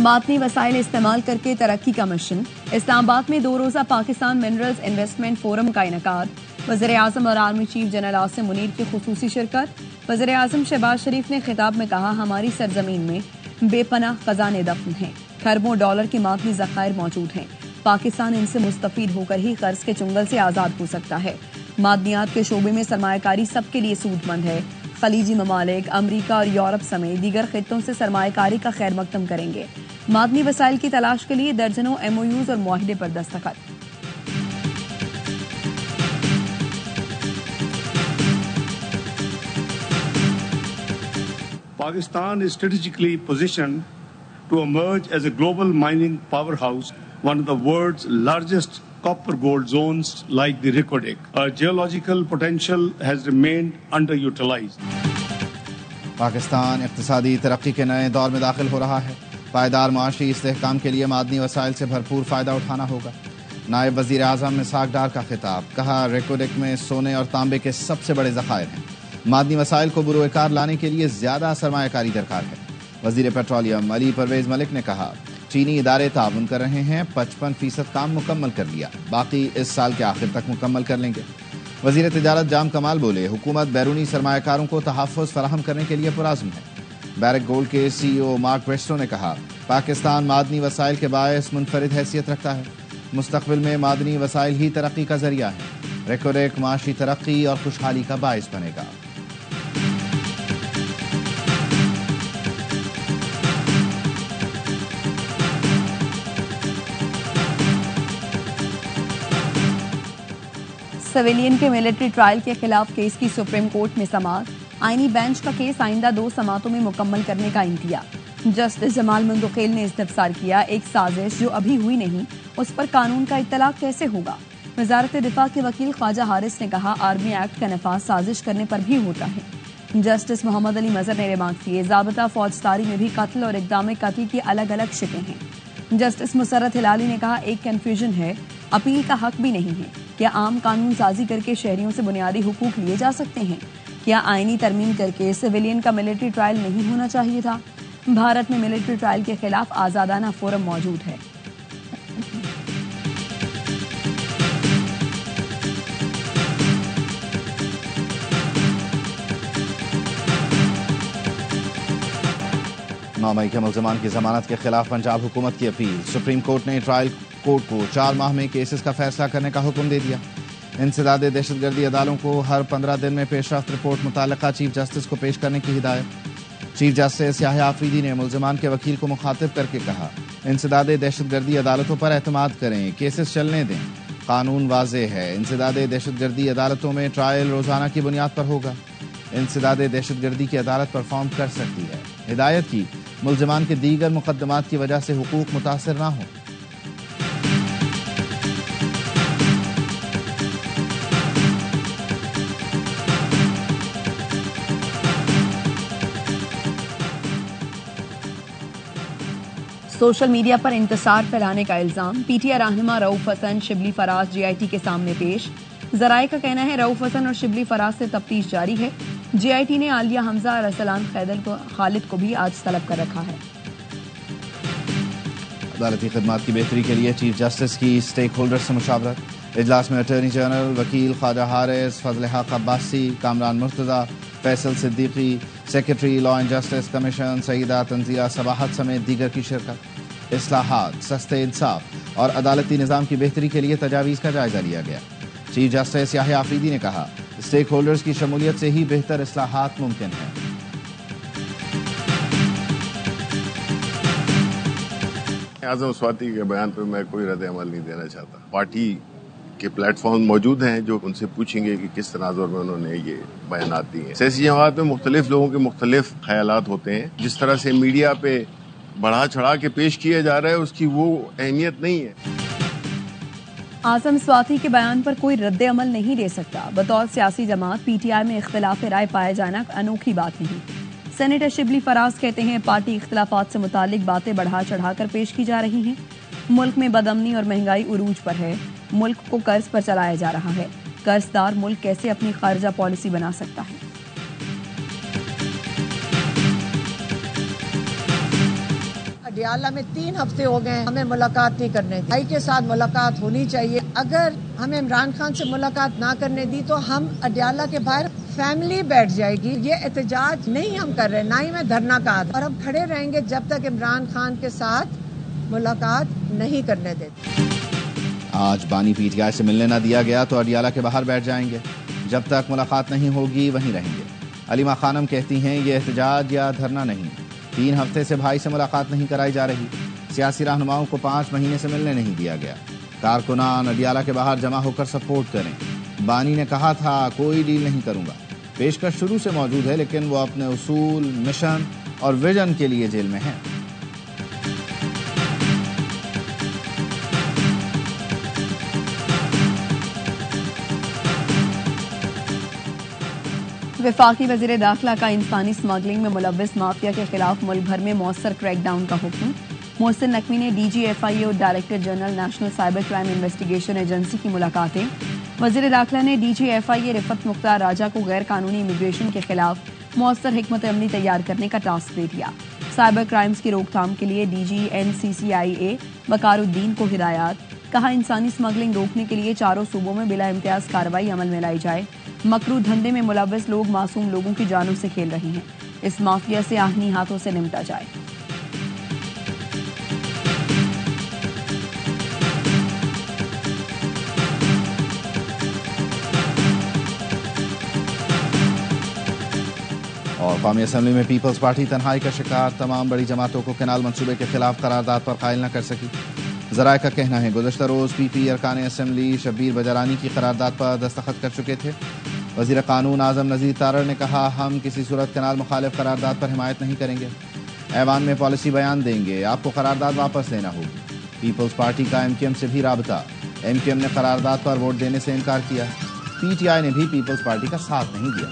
मादनी वसाइल इस्तेमाल करके तरक्की का मिशन। इस्लामाबाद में 2 रोजा पाकिस्तान मिनरल्स इन्वेस्टमेंट फोरम का इनेकाद। वज़ीर-ए-आज़म और army chief general Asim Munir की खुसूसी शिरकत। वज़ीर-ए-आज़म शहबाज शरीफ ने खिताब में कहा, हमारी सरजमीन में बेपनाह खजाने दफन हैं, खरबों डॉलर के मादनी ज़खायर मौजूद हैं। पाकिस्तान इनसे मुस्तफीद होकर ही कर्ज के चुंगल से आज़ाद हो सकता है। मादनियात के शोबे में सरमायाकारी सबके लिए सूदमंद है। खलीजी ममालिक, अमरीका और यूरोप समेत दीगर खित्तों से सरमायाकारी का खैर मकदम करेंगे। मादनी वसाइल की तलाश के लिए दर्जनों MOUs और मुआहिदे पर दस्तखत। Pakistan is strategically positioned to emerge as a global mining powerhouse, one of the world's largest copper gold zones like the Reko Diq. Our geological potential has remained underutilized. Pakistan इक़्तिसादी तरक्की के नए दौर में दाखिल हो रहा है। पायदार माशी इस्तेहकाम के लिए मादनी वसाइल से भरपूर फ़ायदा उठाना होगा। नायब वज़ीर आज़म इस्हाक़ डार का खिताब। कहा, रेको डिक में सोने और तांबे के सबसे बड़े ज़खायर हैं। मादनी वसाइल को बुरोकार लाने के लिए ज़्यादा सरमायाकारी दरकार है। वज़ीर पेट्रोलियम अली परवेज़ मलिक ने कहा, चीनी इदारे ताउन कर रहे हैं, 55% काम मुकम्मल कर लिया, बाकी इस साल के आखिर तक मुकम्मल कर लेंगे। वज़ीर तिजारत जाम कमाल बोले, हुकूमत बैरूनी सरमायाकारों को तहफ़्फ़ुज़ फराहम करने के लिए पुरअज़्म है। बैरक गोल्ड के CEO मार्क ब्रेस्टो ने कहा, पाकिस्तान मादनी वसाइल के बायस मुनफरिद हैसियत रखता है। मुस्तक़बिल में मादनी वसाइल ही तरक्की का ज़रिया है। रेको डिक माशी तरक्की और खुशहाली का बायस बनेगा। सिविलियन के मिलिट्री ट्रायल के खिलाफ केस की सुप्रीम कोर्ट में समाअत। आईनी बेंच का केस आइंदा 2 समातों में मुकम्मल करने का इंतिया। जस्टिस जमाल मंदुखेल ने इस्तफसार किया, एक साजिश जो अभी हुई नहीं, उस पर कानून का इत्तलाक कैसे होगा। वजारत दिफा के वकील ख्वाजा हारिस ने कहा, आर्मी एक्ट का नफाज साजिश करने पर भी होता है। जस्टिस मोहम्मद अली मजहर ने रिमार्क किए, ज़ाबिता फौजदारी में भी कत्ल और इक़दाम कत्ल की अलग अलग शिकें हैं। जस्टिस मुसर्रत हिलाली ने कहा, एक कन्फ्यूजन है, अपील का हक भी नहीं है। क्या आम कानून साजी करके शहरियों से बुनियादी हुकूक लिए जा सकते हैं? क्या आईनी तरमीम करके सिविलियन का मिलिट्री ट्रायल नहीं होना चाहिए था? भारत में मिलिट्री ट्रायल के खिलाफ आजादाना फोरम मौजूद है। मामई के मुल्ज़िमान की जमानत के खिलाफ पंजाब हुकूमत की अपील। सुप्रीम कोर्ट ने ट्रायल कोर्ट को 4 माह में केसेस का फैसला करने का हुक्म दे दिया। इंसदादे दहशतगर्दी अदालों को हर 15 दिन में पेशरफ्त रिपोर्ट मुताल्लिका चीफ जस्टिस को पेश करने की हिदायत। चीफ जस्टिस याहिया आफरीदी ने मुल्ज़िमान के वकील को मुखातिब करके कहा, इंसदादे दहशतगर्दी अदालतों पर एतमाद करें, केसेस चलने दें। कानून वाज़ेह है, इंसदादे दहशतगर्दी अदालतों में ट्रायल रोज़ाना की बुनियाद पर होगा। इंसदादे दहशतगर्दी की अदालत परफॉर्म कर सकती है। हिदायत की, मुल्ज़िमान के दीगर मुकदमात की वजह से हुकूक मुतासर ना हो। सोशल मीडिया पर इंतसार फैलाने का इल्जाम। PTI रहनुमा रऊफ हसन, शिबली फराज GIT के सामने पेश। जराए का कहना है, रऊफ हसन और शिबली फराज से तफ्तीश जारी है। GIT ने आलिया हमजा और अरसलान खालिद को भी आज तलब कर रखा है। अदालती खिदमात की बेहतरी के लिए चीफ जस्टिस की स्टेक होल्डर से मुशावरत। इजलास में अटॉर्नी जनरल, वकील Khwaja Haris, Fazal Haq Abbasi, Kamran Murtaza, Faisal Siddiqui, secretary law and justice commission Saeeda Tanzeela Sabahat समेत दीगर की शिरकत। इस्लाहात, सस्ते इंसाफ और अदालती निज़ाम की बेहतरी के लिए तजावीज़ का जायजा लिया गया। चीफ जस्टिस याहिया आफरीदी ने कहा, स्टेक होल्डर्स की शमूलियत से ही बेहतर इस्लाहात मुमकिन है। आज़म स्वाति के बयान पर मैं कोई रद्द अमल नहीं देना चाहता। पार्टी के प्लेटफॉर्म मौजूद हैं जो उनसे पूछेंगे कि किस तनाजुर में उन्होंने ये बयानात दिए हैं। सियासी जमात में मुख्तलिफ लोगों के मुख्तलिफ ख्यालात होते हैं। जिस तरह से मीडिया पे बढ़ा चढ़ा के पेश किया जा रहा है, उसकी वो अहमियत नहीं है। आज़म स्वाति के बयान पर कोई रद्द अमल नहीं दे सकता। बतौर सियासी जमात PTI में इख्तिलाफ राय पाया जाना अनोखी बात नहीं। सेनेटर शिबली फराज कहते हैं, पार्टी इख्तिलाफात से मुतालिक बातें बढ़ा चढ़ा कर पेश की जा रही हैं। मुल्क में बदअमनी और महंगाई उरूज पर है। मुल्क को कर्ज पर चलाया जा रहा है। कर्जदार मुल्क कैसे अपनी खारजा पॉलिसी बना सकता है? अडियाला में 3 हफ्ते हो गए हमें मुलाकात नहीं करने दी। भाई के साथ मुलाकात होनी चाहिए। अगर हमें इमरान खान से मुलाकात ना करने दी तो हम अडियाला के बाहर फैमिली बैठ जाएगी। ये एहतजाज नहीं हम कर रहे, ना ही मैं धरना का और हम खड़े रहेंगे जब तक इमरान खान के साथ मुलाकात नहीं करने देते। आज बानी पीटीआई से मिलने न दिया गया तो अडियाला के बाहर बैठ जाएंगे। जब तक मुलाकात नहीं होगी वहीं रहेंगे। अलीमा खानम कहती हैं ये एहतजाज या धरना नहीं, 3 हफ्ते से भाई से मुलाकात नहीं कराई जा रही। सियासी रहनुमाओं को 5 महीने से मिलने नहीं दिया गया। कारकुनान अडियाला के बाहर जमा होकर सपोर्ट करें। बानी ने कहा था कोई डील नहीं करूंगा। पेशकश शुरू से मौजूद है लेकिन वो अपने उसूल, मिशन और विजन के लिए जेल में है। वफाकी वजीर दाखिला का इंसानी स्मगलिंग में मुलव्वस माफिया के खिलाफ मुल्क भर में मौसर क्रैकडाउन का हुक्म। मोहसिन नकवी ने DGFIA और director general national cyber crime investigation agency की मुलाकातें। वजीर दाखिला ने DGFIA रिफत मुख्तार राजा को गैर कानूनी इमिग्रेशन के खिलाफ मौसर हिकमत अमली तैयार करने का टास्क दे दिया। साइबर क्राइम्स की रोकथाम के लिए DG NCCIA वकारुद्दीन को हिदायत। कहा इंसानी स्मगलिंग रोकने के लिए चारों सूबों में बिला इम्तियाज कार्रवाई अमल में लाई जाए। मकरू धंधे में मुलव्वस लोग मासूम लोगों की जानों से खेल रहे हैं। इस माफिया से आहनी हाथों से निपटा जाए। और कौमी असम्बली में पीपल्स पार्टी तन्हाई का शिकार। तमाम बड़ी जमातों को कैनाल मंसूबे के खिलाफ करारदाद पर कायल न कर सकी। जराए का कहना है गुज़श्ता रोज़ PP अरकान असम्बली शब्बीर बजरानी की करारदाद पर दस्तखत कर चुके थे। वज़ीर कानून आज़म नज़ीर तारड़ ने कहा हम किसी सूरत कैनाल मुखालिफ करारदाद पर हिमायत नहीं करेंगे। ऐवान में पॉलिसी बयान देंगे, आपको करारदाद वापस लेना होगी। पीपल्स पार्टी का MKM से भी राबता। MKM ने करारदाद पर वोट देने से इनकार किया। PTI ने भी पीपल्स पार्टी का साथ नहीं दिया।